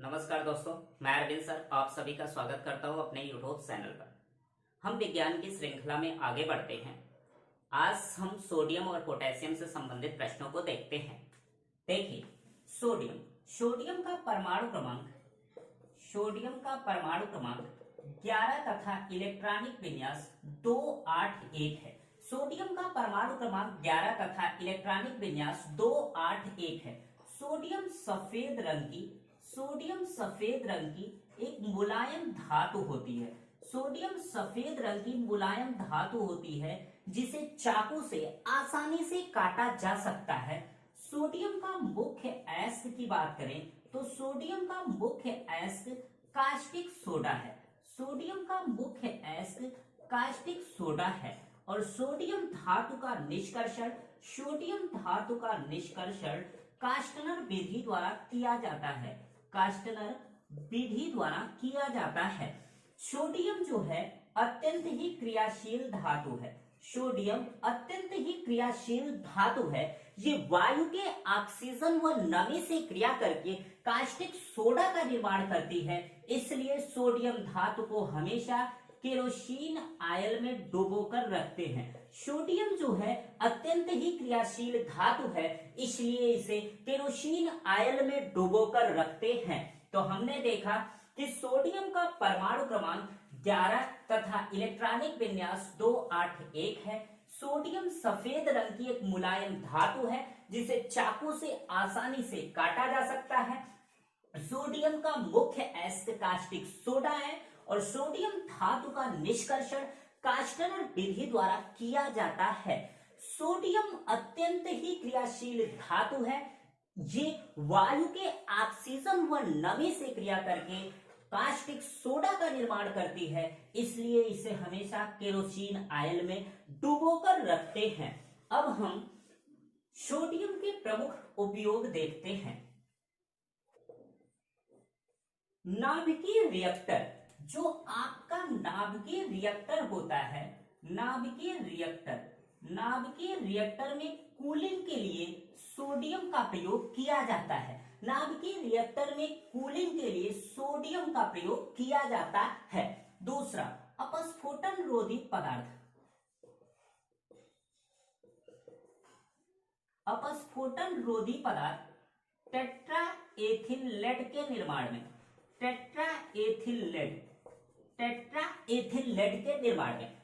नमस्कार दोस्तों, मैं अरविंद सर आप सभी का स्वागत करता हूं अपने यूट्यूब चैनल पर। हम विज्ञान की श्रृंखला में आगे बढ़ते हैं। आज हम सोडियम और पोटेशियम से संबंधित प्रश्नों को देखते हैं। देखिए, सोडियम सोडियम का परमाणु क्रमांक 11 तथा इलेक्ट्रॉनिक विन्यास 281 है। सोडियम का परमाणु क्रमांक 11 तथा इलेक्ट्रॉनिक विन्यास 281 है। सोडियम सफेद रंग की एक मुलायम धातु होती है। सोडियम सफेद रंग की मुलायम धातु होती है जिसे चाकू से आसानी से काटा जा सकता है। सोडियम का मुख्य अयस्क की बात करें तो सोडियम का मुख्य अयस्क कास्टिक सोडा है। सोडियम का मुख्य अयस्क कास्टिक सोडा है और सोडियम धातु का निष्कर्षण कास्टनर विधि द्वारा किया जाता है। सोडियम जो है अत्यंत ही क्रियाशील धातु है। ये वायु के ऑक्सीजन व नमी से क्रिया करके कास्टिक सोडा का निर्माण करती है। इसलिए सोडियम धातु को हमेशा केरोसिन आयल में डुबोकर रखते हैं। सोडियम जो है अत्यंत ही क्रियाशील धातु है, इसलिए इसे केरोसिन आयल में डुबोकर रखते हैं। तो हमने देखा कि सोडियम का परमाणु क्रमांक 11 तथा इलेक्ट्रॉनिक विन्यास 281 है। सोडियम सफेद रंग की एक मुलायम धातु है जिसे चाकू से आसानी से काटा जा सकता है। सोडियम का मुख्य अयस्क कास्टिक सोडा है और सोडियम धातु का निष्कर्षण कास्टनर विधि द्वारा किया जाता है। सोडियम अत्यंत ही क्रियाशील धातु है। ये वायु के ऑक्सीजन व नमी से क्रिया करके कास्टिक सोडा का निर्माण करती है, इसलिए इसे हमेशा केरोसिन आयल में डुबोकर रखते हैं। अब हम सोडियम के प्रमुख उपयोग देखते हैं। नाभिकीय रिएक्टर, जो आपका नाभिकीय रिएक्टर होता है, नाभिकीय रिएक्टर में कूलिंग के लिए सोडियम का प्रयोग किया जाता है। नाभिकीय रिएक्टर में कूलिंग के लिए सोडियम का प्रयोग किया जाता है। दूसरा, अपस्फोटन रोधी पदार्थ। अपस्फोटन रोधी पदार्थ टेट्राएथिल लेड के निर्माण में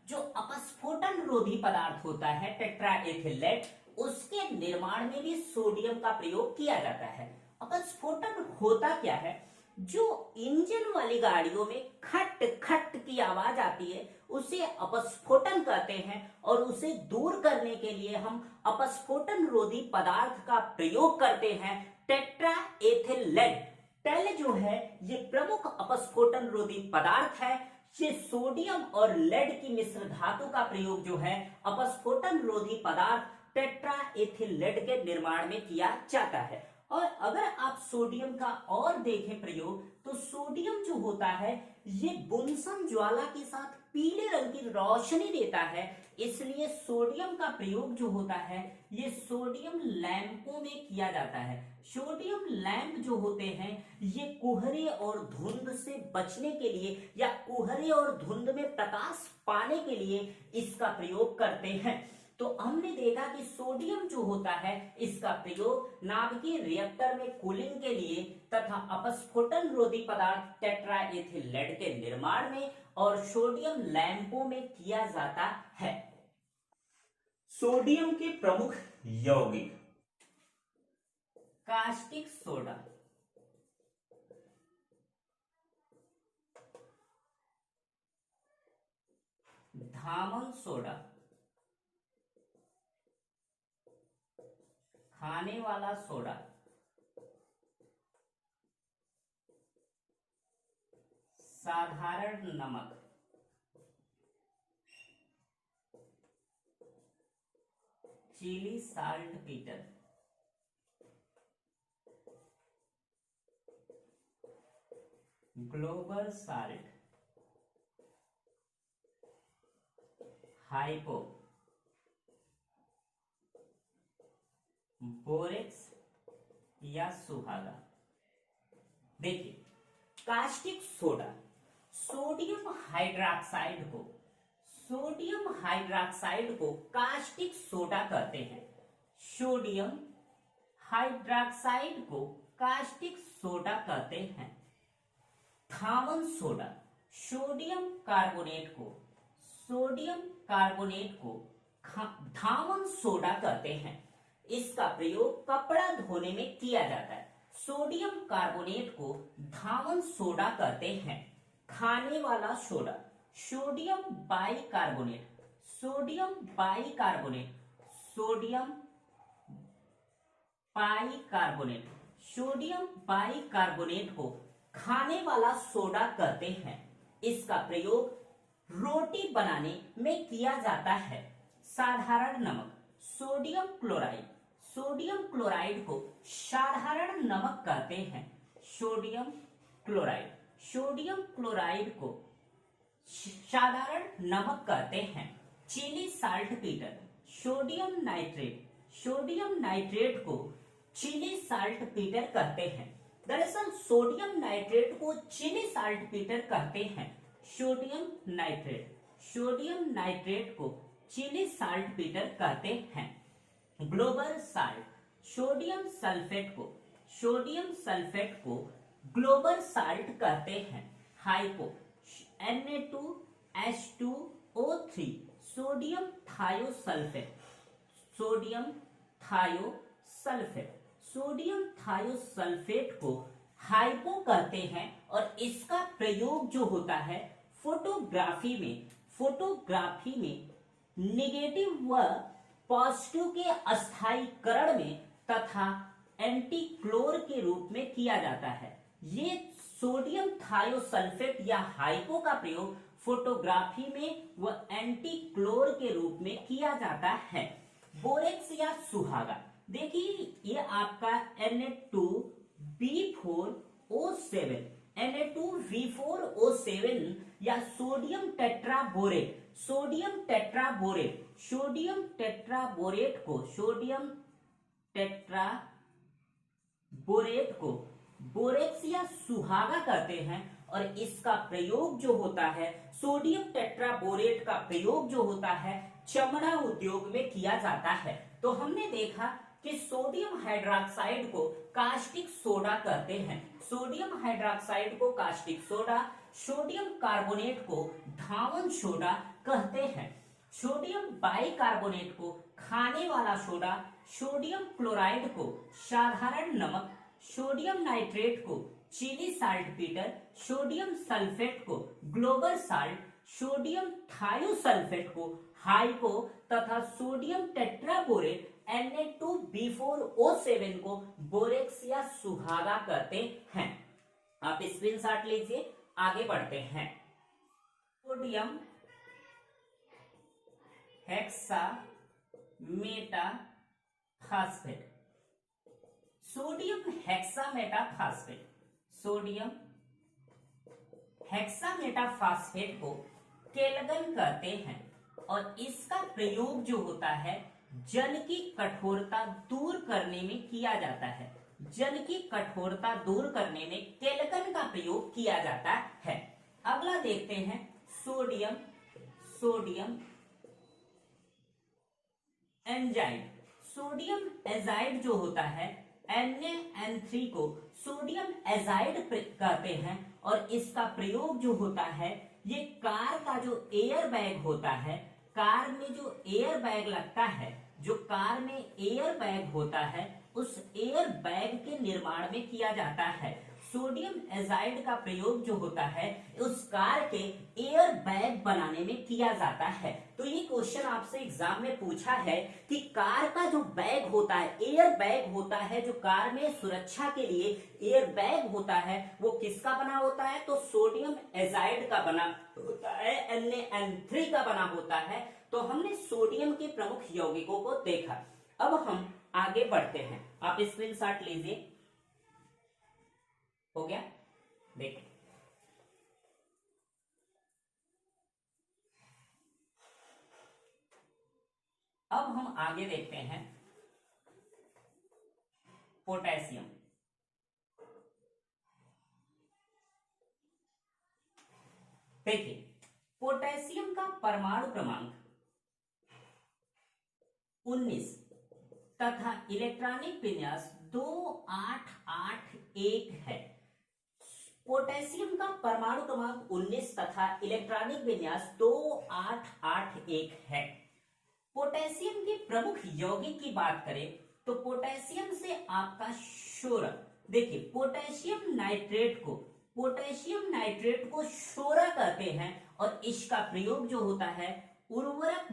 जो अपस्फोटन रोधी पदार्थ होता है टेट्राएथिल लेड, उसके निर्माण में भी सोडियम का प्रयोग किया जाता है। अपस्फोटन होता क्या है? जो इंजन वाली गाड़ियों में खट खट की आवाज आती है उसे अपस्फोटन कहते हैं और उसे दूर करने के लिए हम अपस्फोटन रोधी पदार्थ का प्रयोग करते हैं, टेट्राएथिल लेड। टेल जो है ये प्रमुख अपस्फोटन रोधी पदार्थ है। ये सोडियम और लेड की मिश्र धातु का प्रयोग जो है अपस्फोटन रोधी पदार्थ टेट्राएथिल लेड के निर्माण में किया जाता है। और अगर आप सोडियम का और देखें प्रयोग, तो सोडियम जो होता है ये बुनसन ज्वाला के साथ पीले रंग की रोशनी देता है, इसलिए सोडियम का प्रयोग जो होता है ये सोडियम लैंपों में किया जाता है। सोडियम लैंप जो होते हैं ये कोहरे और धुंध से बचने के लिए या कोहरे और धुंध में प्रकाश पाने के लिए इसका प्रयोग करते हैं। तो हमने देखा कि सोडियम जो होता है इसका प्रयोग नाभिकीय रिएक्टर में कूलिंग के लिए तथा अपस्फोटन रोधी पदार्थ टेट्राएथिल लेड के निर्माण में और सोडियम लैंपों में किया जाता है। सोडियम के प्रमुख यौगिक, कास्टिक सोडा, धामन सोडा, खाने वाला सोडा, साधारण नमक, Chile saltpetre, global salt, hypo, borax या सुहागा। देखिए कास्टिक सोडा, सोडियम हाइड्रोक्साइड को, सोडियम हाइड्रोक्साइड को कास्टिक सोडा कहते हैं। सोडियम हाइड्रोक्साइड को कास्टिक सोडा कहते हैं। थामन सोडा, सोडियम कार्बोनेट को, सोडियम कार्बोनेट को धामन सोडा कहते हैं। इसका प्रयोग कपड़ा धोने में किया जाता है। सोडियम कार्बोनेट को धामन सोडा कहते हैं। खाने वाला soda, sodium bicarbonate, sodium bicarbonate, sodium bicarbonate, sodium bicarbonate को खाने वाला सोडा कहते हैं। इसका प्रयोग रोटी बनाने में किया जाता है। साधारण नमक, सोडियम क्लोराइड, सोडियम क्लोराइड को साधारण नमक कहते हैं। सोडियम क्लोराइड, सोडियम क्लोराइड को साधारण नमक कहते हैं। Chile saltpetre, sodium nitrate, sodium nitrate को चिली साल्ट पीटर कहते हैं। दरअसल सोडियम नाइट्रेट को चिली साल्ट पीटर कहते हैं। सोडियम नाइट्रेट, सोडियम नाइट्रेट को चिली साल्ट पीटर कहते हैं। ग्लोबल साल्ट, सोडियम सल्फेट को, सोडियम सल्फेट को ग्लोबल साल्ट कहते हैं। Hypo, Na2H2O3, sodium thiosulphate, sodium thiosulphate, sodium thiosulphate को हाइपो कहते हैं। और इसका प्रयोग जो होता है फोटोग्राफी में नेगेटिव व पॉजिटिव के अस्थायीकरण में तथा एंटीक्लोर के रूप में किया जाता है। ये सोडियम थायोसल्फेट या हाइपो का प्रयोग फोटोग्राफी में व एंटीक्लोर के रूप में किया जाता है। बोरेक्स या सुहागा, देखिए ये आपका Na2B4O7, Na2B4O7 या sodium tetraborate, sodium tetraborate, sodium tetraborate को, सोडियम टेट्राबोरेट को बोरेक्स या सुहागा कहते हैं। और इसका प्रयोग जो होता है, सोडियम टेट्राबोरेट का प्रयोग जो होता है चमड़ा उद्योग में किया जाता है। तो हमने देखा कि सोडियम हाइड्रोक्साइड को कास्टिक सोडा कहते हैं, सोडियम हाइड्रोक्साइड को कास्टिक सोडा, सोडियम कार्बोनेट को धामन सोडा कहते हैं। सोडियम बाइकार्बोनेट को खाने वाला सोडा, सोडियम क्लोराइड को साधारण नमक, सोडियम नाइट्रेट को Chile saltpetre, sodium sulphate को ग्लोबल साल्ट, सोडियम थायोसल्फेट को हाइपो तथा सोडियम टेट्राबोरेट Na2B4O7 को बोरेक्स या सुहागा कहते हैं। आप स्क्रीनशॉट लीजिए, आगे बढ़ते हैं। सोडियम हेक्सामेटाफास्फेट, सोडियम हेक्सामेटाफास्फेट, सोडियम हेक्सामेटाफास्फेट को केल्विन कहते हैं। और इसका प्रयोग जो होता है जल की कठोरता दूर करने में किया जाता है। जल की कठोरता दूर करने में केल्विन का प्रयोग किया जाता है। अगला देखते हैं सोडियम, सोडियम एंजाइड, सोडियम एजाइड जो होता है Na3 को सोडियम एजाइड कहते हैं। और इसका प्रयोग जो होता है, ये कार का जो एयर बैग होता है, कार में जो एयर बैग लगता है, जो कार में एयर बैग होता है, उस एयर बैग के निर्माण में किया जाता है। सोडियम एजाइड का प्रयोग जो होता है उस कार के एयर बैग बनाने में किया जाता है। तो ये क्वेश्चन आपसे एग्जाम में पूछा है कि कार का जो बैग होता है, एयर बैग होता है, जो कार में सुरक्षा के लिए एयर बैग होता है, वो किसका बना होता है? तो सोडियम एजाइड का बना होता है, Na3 का बना होता है। तो हमने सोडियम के प्रमुख यौगिकों को देखा। अब हम आगे बढ़ते हैं। आप स्क्रीनशॉट लीजिए, हो गया? देखिए, अब हम आगे देखते हैं पोटेशियम। देखिए, पोटेशियम का परमाणु क्रमांक 19 तथा इलेक्ट्रॉनिक विन्यास 2881 है। पोटेशियम का परमाणु क्रमांक 19 तथा इलेक्ट्रॉनिक विन्यास 2881 है। पोटेशियम के प्रमुख यौगिक की बात करें तो पोटेशियम से आपका शोरक, देखिए पोटेशियम नाइट्रेट को शोरा कहते हैं और इसका प्रयोग जो होता है उर्वरक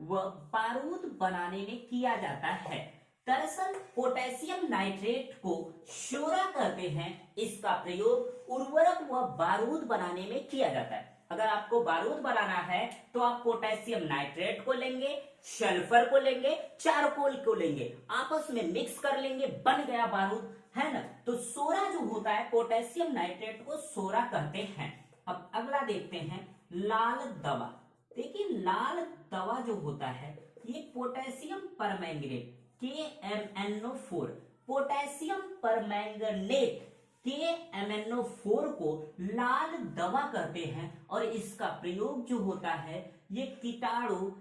व बारूद बनाने में किया जाता है। दरअसल पोटेशियम नाइट्रेट को शोरा कहते हैं, इसका प्रयोग उर्वरक व बारूद बनाने में किया जाता है। अगर आपको बारूद बनाना है तो आप पोटेशियम नाइट्रेट को लेंगे, सल्फर को लेंगे, चारकोल को लेंगे, आपस में मिक्स कर लेंगे, बन गया बारूद, है ना। तो सोरा जो होता है, पोटेशियम नाइट्रेट को सोरा कहते हैं। अब अगला देखते हैं लाल दवा। देखिए लाल दवा जो होता है ये potassium permanganate KMnO4, potassium permanganate KMnO4 को लाल दवा कहते हैं और इसका प्रयोग जो होता है ये कीटाणु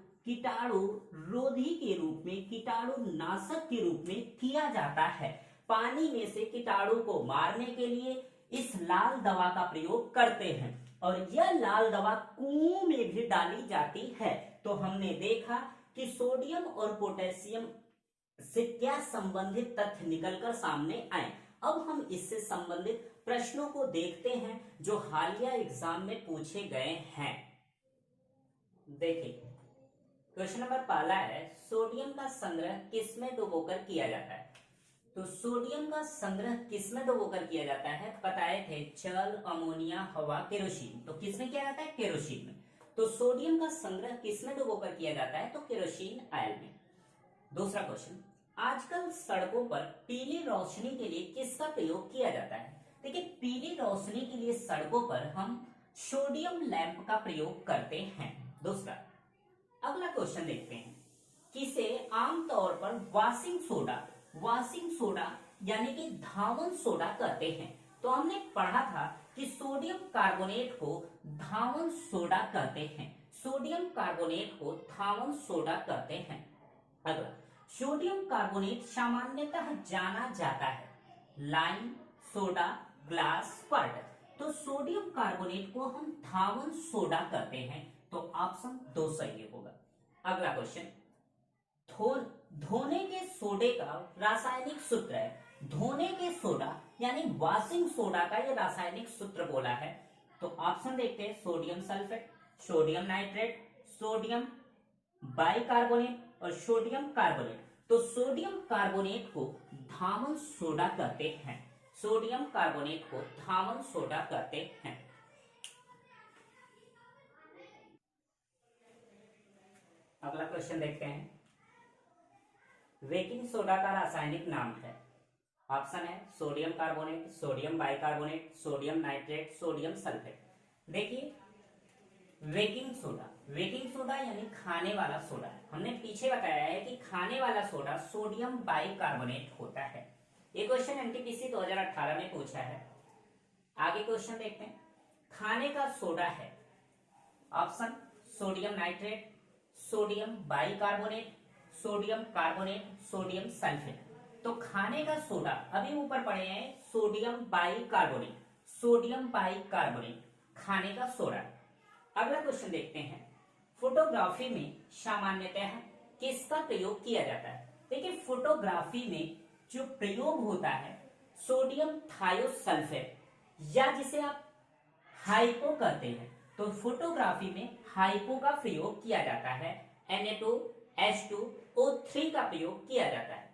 रोधी के रूप में, कीटाणु नाशक के रूप में किया जाता है। पानी में से कीटाणु को मारने के लिए इस लाल दवा का प्रयोग करते हैं और यह लाल दवा कुओं में भी डाली जाती है। तो हमने देखा कि सोडियम और पोटेशियम से क्या संबंधित तथ्य निकलकर सामने आए। अब हम इससे संबंधित प्रश्नों को देखते हैं जो हालिया एग्जाम में पूछे गए हैं। देखिए क्वेश्चन नंबर पहला है, सोडियम का संग्रह किसमें डुबोकर किया जाता है। तो सोडियम का संग्रह किसमें डुबोकर किया जाता है, बताए थे जल, अमोनिया, हवा, केरोसिन। तो किसमें किया जाता है, केरोसिन में। तो सोडियम का संग्रह किसमें डुबोकर किया जाता है, तो केरोसिन आयल में। दूसरा क्वेश्चन, आजकल सड़कों पर पीली रोशनी के लिए किसका प्रयोग किया जाता है। देखिए पीली रोशनी के लिए सड़कों पर हम सोडियम लैंप का प्रयोग करते हैं। दूसरा अगला क्वेश्चन देखते हैं, किसे आमतौर पर वाशिंग सोडा यानी कि धावन सोडा कहते हैं। तो हमने पढ़ा था कि सोडियम कार्बोनेट को धावन सोडा कहते हैं, सोडियम कार्बोनेट को धावन सोडा कहते हैं। अगला, सोडियम कार्बोनेट सामान्यतः जाना जाता है लाइम, सोडा, ग्लास, वाटर। तो सोडियम कार्बोनेट को हम धावन सोडा कहते हैं। तो ऑप्शन 2 सही होगा। अगला क्वेश्चन, धोने के सोडे का रासायनिक सूत्र है। धोने के सोडा यानी वॉशिंग सोडा का ये रासायनिक सूत्र बोला है। तो ऑप्शन देखते हैं, sodium sulphate, sodium nitrate, sodium bicarbonate और सोडियम कार्बोनेट। तो सोडियम कार्बोनेट को धावन सोडा कहते हैं, सोडियम कार्बोनेट को धावन सोडा कहते हैं। अगला क्वेश्चन देखते हैं, बेकिंग सोडा का रासायनिक नाम है। ऑप्शन है sodium carbonate, sodium bicarbonate, sodium nitrate, sodium sulphate. देखिए बेकिंग सोडा यानी खाने वाला सोडा। हमने पीछे बताया है कि खाने वाला सोडा सोडियम बाइकार्बोनेट होता है। ये क्वेश्चन एनटीपीसी 2018 में पूछा है। आगे क्वेश्चन देखते हैं, खाने का सोडा है। Option sodium nitrate, sodium bicarbonate, sodium carbonate, sodium sulphate. तो खाने का सोडा अभी ऊपर पढ़े हैं सोडियम बाइकार्बोनेट, सोडियम बाइकार्बोनेट खाने का सोडा। अगला क्वेश्चन देखते हैं, फोटोग्राफी में सामान्यतः किसका प्रयोग किया जाता है। देखिए फोटोग्राफी में जो प्रयोग होता है सोडियम थायोसल्फेट या जिसे आप हाइपो कहते हैं। तो फोटोग्राफी में हाइपो का प्रयोग किया जाता है, Na2H2O3 का प्रयोग किया जाता है।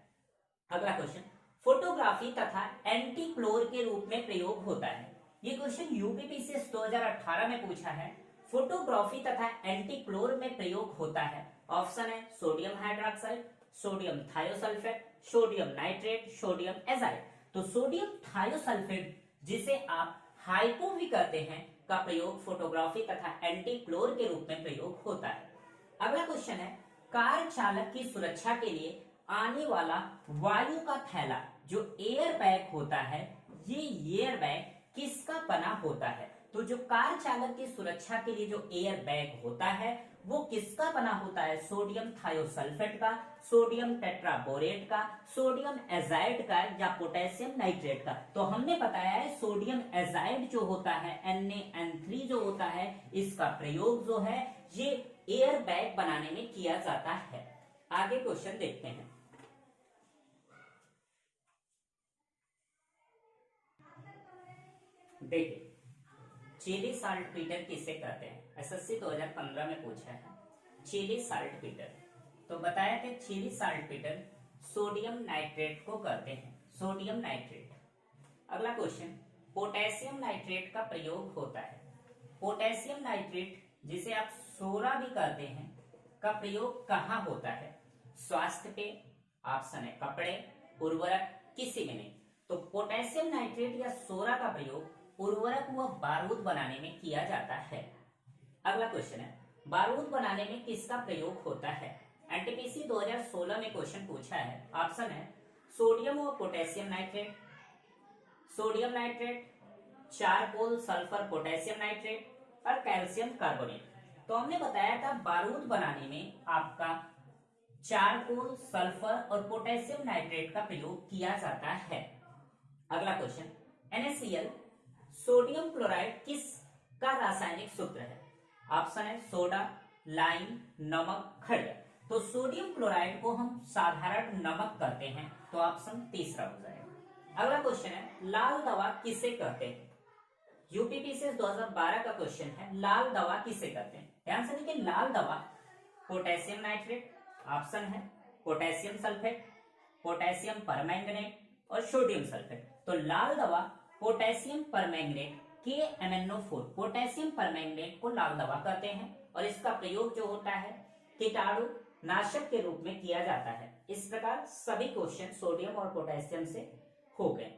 अगला क्वेश्चन, फोटोग्राफी तथा एंटीक्लोर के रूप में प्रयोग होता है। ये क्वेश्चन यूपीपीसीएस 2018 में पूछा है। फोटोग्राफी तथा एंटीक्लोर में प्रयोग होता है। ऑप्शन है sodium hydroxide, sodium thiosulphate, sodium nitrate, sodium azide. तो सोडियम थायोसल्फेट जिसे आप हाइपो भी कहते हैं का प्रयोग फोटोग्राफी तथा एंटीक्लोर के रूप में प्रयोग होता है। अगला क्वेश्चन है, कार चालक की सुरक्षा के लिए आने वाला वायु का थैला जो एयर बैग होता है, ये एयर बैग किसका बना होता है। तो जो कार चालक की सुरक्षा के लिए जो एयर बैग होता है वो किसका बना होता है? सोडियम थायोसल्फेट का, सोडियम टेट्राबोरेट का, सोडियम एजाइड का या पोटेशियम नाइट्रेट का। तो हमने बताया है सोडियम एजाइड जो होता है NaN3 जो होता है, इसका प्रयोग जो है ये एयर बैग बनाने में किया जाता है। आगे क्वेश्चन देखते हैं। देखिए, चिली साल्टपीटर किसे कहते हैं? SSC 2015 में पूछा है चिली साल्टपीटर। तो बताया कि चिली साल्टपीटर सोडियम नाइट्रेट को कहते हैं, सोडियम नाइट्रेट। अगला क्वेश्चन, पोटेशियम नाइट्रेट का प्रयोग होता है। पोटेशियम नाइट्रेट जिसे आप सोडा भी कहते हैं का प्रयोग कहाँ होता है? स्वास्थ्य पे, ऑप्शन है कपड़े, उर्वरक, किसी में नहीं। तो पोटेशियम नाइट्रेट या सोडा का प्रयोग उर्वरक व बारूद बनाने में किया जाता है। अगला क्वेश्चन है, बारूद बनाने में किसका प्रयोग होता है? एनटीपीसी 2016 में क्वेश्चन पूछा है। ऑप्शन है सोडियम व potassium nitrate, sodium nitrate, charcoal sulphur potassium nitrate और कैल्शियम कार्बोनेट। तो हमने बताया था बारूद बनाने में आपका चारकोल सल्फर और पोटेशियम नाइट्रेट का प्रयोग किया जाता है। अगला क्वेश्चन, NaCl सोडियम क्लोराइड किस का रासायनिक सूत्र है? ऑप्शन है सोडा, लाइम, नमक, खड़िया। तो सोडियम क्लोराइड को हम साधारण नमक कहते हैं, तो ऑप्शन तीसरा हो जाएगा। अगला क्वेश्चन है, लाल दवा किसे कहते हैं? यूपीपीसीएस 2012 का क्वेश्चन है, लाल दवा किसे कहते हैं? ध्यान से देखिए, लाल दवा पोटेशियम नाइट्रेट, ऑप्शन है पोटेशियम सल्फेट, पोटेशियम परमैंगनेट और सोडियम सल्फेट। तो लाल दवा potassium permanganate KMnO4 potassium permanganate को लाल दवा कहते हैं और इसका प्रयोग जो होता है कीटाणु नाशक के रूप में किया जाता है। इस प्रकार सभी क्वेश्चन सोडियम और पोटेशियम से हो गए।